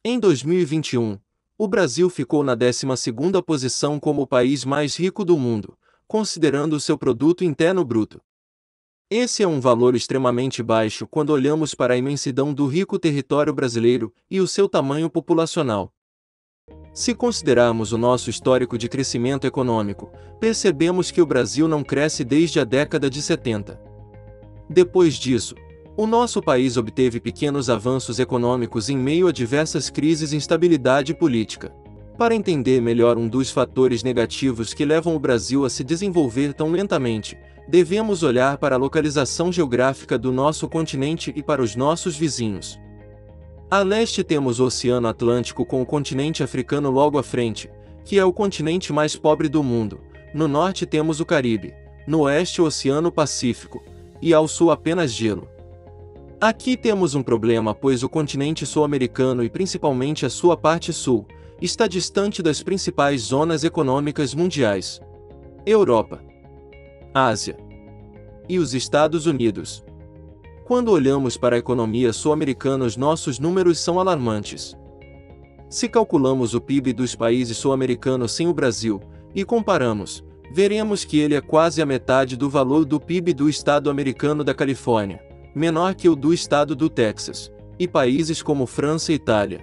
Em 2021, o Brasil ficou na 12ª posição como o país mais rico do mundo, considerando o seu produto interno bruto. Esse é um valor extremamente baixo quando olhamos para a imensidão do rico território brasileiro e o seu tamanho populacional. Se considerarmos o nosso histórico de crescimento econômico, percebemos que o Brasil não cresce desde a década de 70. Depois disso, o nosso país obteve pequenos avanços econômicos em meio a diversas crises e instabilidade política. Para entender melhor um dos fatores negativos que levam o Brasil a se desenvolver tão lentamente, devemos olhar para a localização geográfica do nosso continente e para os nossos vizinhos. A leste temos o Oceano Atlântico com o continente africano logo à frente, que é o continente mais pobre do mundo. No norte temos o Caribe, no oeste o Oceano Pacífico, e ao sul apenas gelo. Aqui temos um problema pois o continente sul-americano e principalmente a sua parte sul, está distante das principais zonas econômicas mundiais. Europa, Ásia e os Estados Unidos. Quando olhamos para a economia sul-americana, os nossos números são alarmantes. Se calculamos o PIB dos países sul-americanos sem o Brasil, e comparamos, veremos que ele é quase a metade do valor do PIB do estado americano da Califórnia, menor que o do estado do Texas, e países como França e Itália.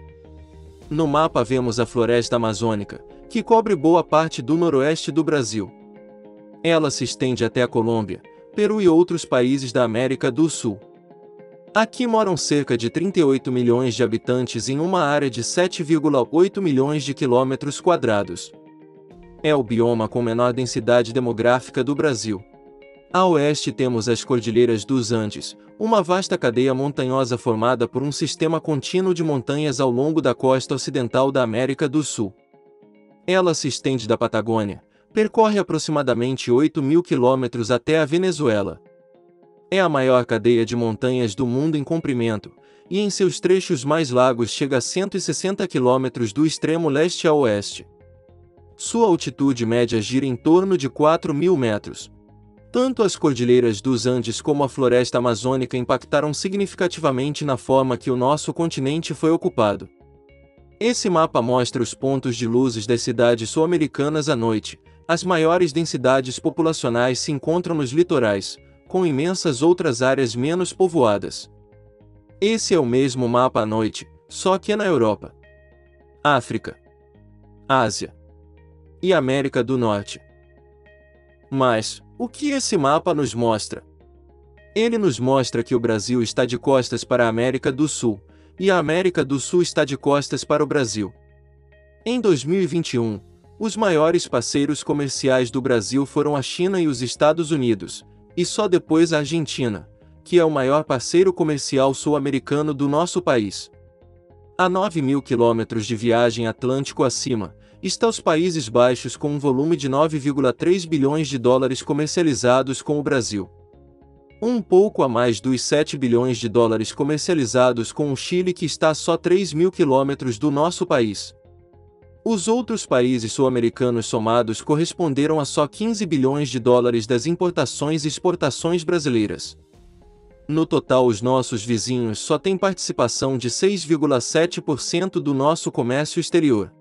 No mapa vemos a floresta amazônica, que cobre boa parte do noroeste do Brasil. Ela se estende até a Colômbia, Peru e outros países da América do Sul. Aqui moram cerca de 38 milhões de habitantes em uma área de 7,8 milhões de quilômetros quadrados. É o bioma com menor densidade demográfica do Brasil. A oeste temos as Cordilheiras dos Andes, uma vasta cadeia montanhosa formada por um sistema contínuo de montanhas ao longo da costa ocidental da América do Sul. Ela se estende da Patagônia, percorre aproximadamente 8.000 quilômetros até a Venezuela. É a maior cadeia de montanhas do mundo em comprimento, e em seus trechos mais largos chega a 160 quilômetros do extremo leste a oeste. Sua altitude média gira em torno de 4.000 metros. Tanto as Cordilheiras dos Andes como a floresta amazônica impactaram significativamente na forma que o nosso continente foi ocupado. Esse mapa mostra os pontos de luzes das cidades sul-americanas à noite. As maiores densidades populacionais se encontram nos litorais, com imensas outras áreas menos povoadas. Esse é o mesmo mapa à noite, só que é na Europa, África, Ásia e América do Norte. Mas, o que esse mapa nos mostra? Ele nos mostra que o Brasil está de costas para a América do Sul, e a América do Sul está de costas para o Brasil. Em 2021, os maiores parceiros comerciais do Brasil foram a China e os Estados Unidos, e só depois a Argentina, que é o maior parceiro comercial sul-americano do nosso país. A 9.000 quilômetros de viagem Atlântico acima, está os Países Baixos com um volume de 9,3 bilhões de dólares comercializados com o Brasil. Um pouco a mais dos 7 bilhões de dólares comercializados com o Chile, que está a só 3.000 quilômetros do nosso país. Os outros países sul-americanos somados corresponderam a só 15 bilhões de dólares das importações e exportações brasileiras. No total, os nossos vizinhos só têm participação de 6,7% do nosso comércio exterior.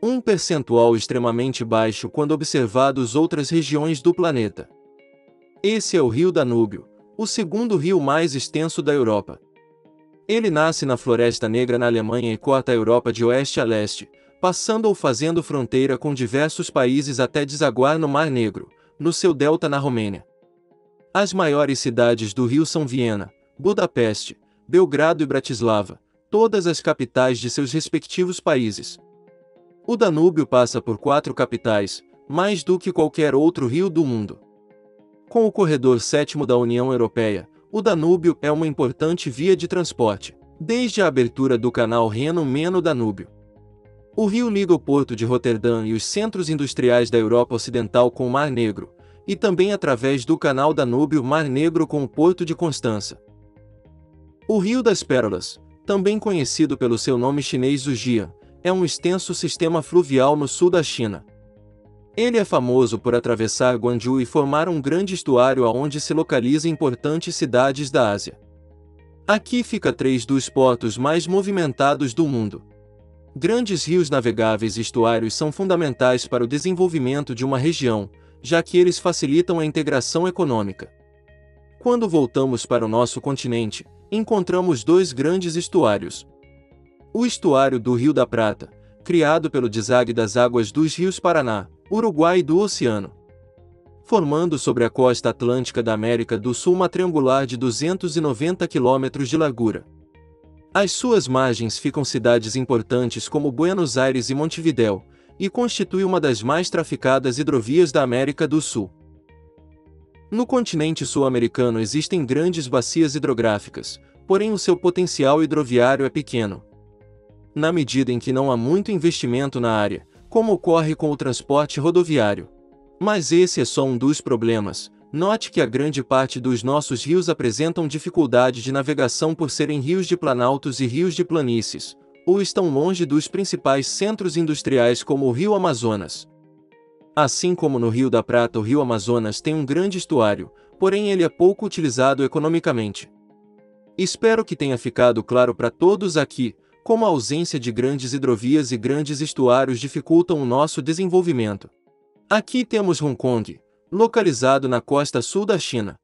Um percentual extremamente baixo quando observados outras regiões do planeta. Esse é o Rio Danúbio, o segundo rio mais extenso da Europa. Ele nasce na Floresta Negra na Alemanha e corta a Europa de oeste a leste, passando ou fazendo fronteira com diversos países até desaguar no Mar Negro, no seu delta na Romênia. As maiores cidades do rio são Viena, Budapeste, Belgrado e Bratislava, todas as capitais de seus respectivos países. O Danúbio passa por 4 capitais, mais do que qualquer outro rio do mundo. Com o corredor sétimo da União Europeia, o Danúbio é uma importante via de transporte, desde a abertura do canal Reno-Meno-Danúbio. O rio liga o porto de Roterdã e os centros industriais da Europa Ocidental com o Mar Negro, e também através do canal Danúbio-Mar Negro com o porto de Constança. O Rio das Pérolas, também conhecido pelo seu nome chinês Zhujiang, é um extenso sistema fluvial no sul da China. Ele é famoso por atravessar Guangzhou e formar um grande estuário aonde se localizam importantes cidades da Ásia. Aqui fica 3 dos portos mais movimentados do mundo. Grandes rios navegáveis e estuários são fundamentais para o desenvolvimento de uma região, já que eles facilitam a integração econômica. Quando voltamos para o nosso continente, encontramos 2 grandes estuários. O estuário do Rio da Prata, criado pelo desague das águas dos rios Paraná, Uruguai e do Oceano, formando sobre a costa atlântica da América do Sul uma triangular de 290 quilômetros de largura. Às suas margens ficam cidades importantes como Buenos Aires e Montevidéu, e constitui uma das mais traficadas hidrovias da América do Sul. No continente sul-americano existem grandes bacias hidrográficas, porém o seu potencial hidroviário é pequeno. Na medida em que não há muito investimento na área, como ocorre com o transporte rodoviário. Mas esse é só um dos problemas. Note que a grande parte dos nossos rios apresentam dificuldade de navegação por serem rios de planaltos e rios de planícies, ou estão longe dos principais centros industriais como o Rio Amazonas. Assim como no Rio da Prata, o Rio Amazonas tem um grande estuário, porém ele é pouco utilizado economicamente. Espero que tenha ficado claro para todos aqui, como a ausência de grandes hidrovias e grandes estuários dificultam o nosso desenvolvimento. Aqui temos Hong Kong, localizado na costa sul da China.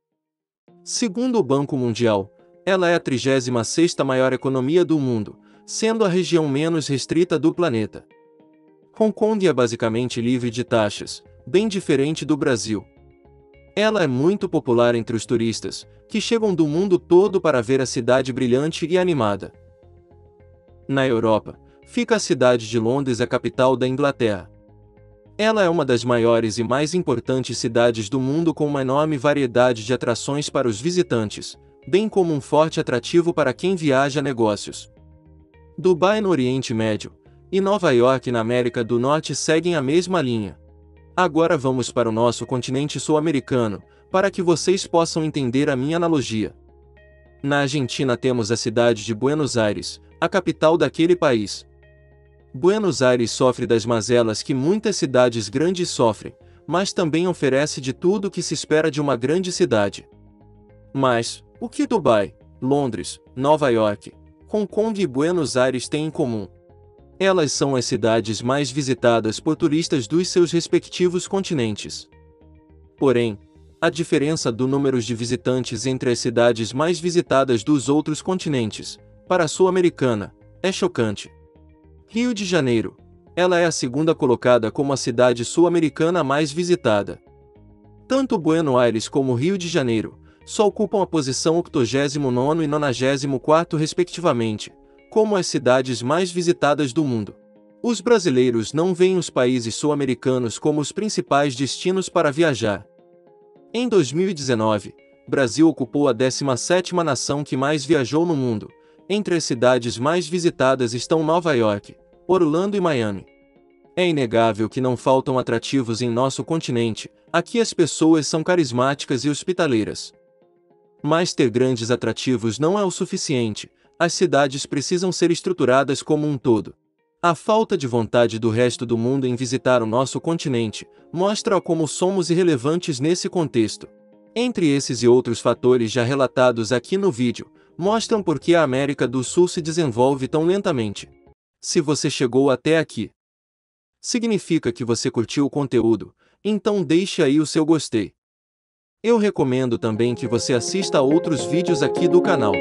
Segundo o Banco Mundial, ela é a 36ª maior economia do mundo, sendo a região menos restrita do planeta. Hong Kong é basicamente livre de taxas, bem diferente do Brasil. Ela é muito popular entre os turistas, que chegam do mundo todo para ver a cidade brilhante e animada. Na Europa, fica a cidade de Londres, a capital da Inglaterra. Ela é uma das maiores e mais importantes cidades do mundo, com uma enorme variedade de atrações para os visitantes, bem como um forte atrativo para quem viaja a negócios. Dubai no Oriente Médio e Nova York na América do Norte seguem a mesma linha. Agora vamos para o nosso continente sul-americano, para que vocês possam entender a minha analogia. Na Argentina temos a cidade de Buenos Aires, a capital daquele país. Buenos Aires sofre das mazelas que muitas cidades grandes sofrem, mas também oferece de tudo o que se espera de uma grande cidade. Mas, o que Dubai, Londres, Nova York, Hong Kong e Buenos Aires têm em comum? Elas são as cidades mais visitadas por turistas dos seus respectivos continentes. Porém, a diferença do número de visitantes entre as cidades mais visitadas dos outros continentes, para a sul-americana, é chocante. Rio de Janeiro. Ela é a segunda colocada como a cidade sul-americana mais visitada. Tanto Buenos Aires como Rio de Janeiro só ocupam a posição 89º e 94º respectivamente, como as cidades mais visitadas do mundo. Os brasileiros não veem os países sul-americanos como os principais destinos para viajar. Em 2019, Brasil ocupou a 17ª nação que mais viajou no mundo. Entre as cidades mais visitadas estão Nova York, Orlando e Miami. É inegável que não faltam atrativos em nosso continente, aqui as pessoas são carismáticas e hospitaleiras. Mas ter grandes atrativos não é o suficiente, as cidades precisam ser estruturadas como um todo. A falta de vontade do resto do mundo em visitar o nosso continente mostra como somos irrelevantes nesse contexto. Entre esses e outros fatores já relatados aqui no vídeo, mostram por que a América do Sul se desenvolve tão lentamente. Se você chegou até aqui, significa que você curtiu o conteúdo, então deixe aí o seu gostei. Eu recomendo também que você assista a outros vídeos aqui do canal.